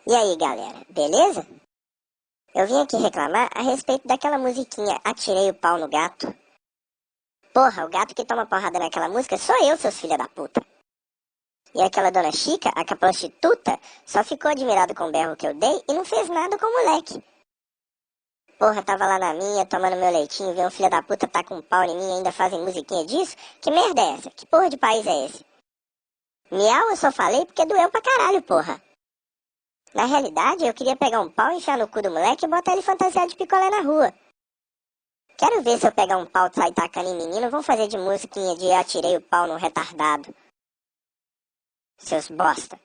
E aí, galera, beleza? Eu vim aqui reclamar a respeito daquela musiquinha Atirei o Pau no Gato. Porra, o gato que toma porrada naquela música sou eu, seus filha da puta. E aquela dona Chica, a prostituta, só ficou admirado com o berro que eu dei e não fez nada com o moleque. Porra, tava lá na minha, tomando meu leitinho, vê um filho da puta tá com um pau em mim e ainda fazem musiquinha disso? Que merda é essa? Que porra de país é esse? Miau, eu só falei porque doeu pra caralho, porra. Na realidade, eu queria pegar um pau, enfiar no cu do moleque e botar ele fantasiado de picolé na rua. Quero ver se eu pegar um pau e sair tacando em menino, vão fazer de musiquinha de atirei o pau no retardado. Seus bosta.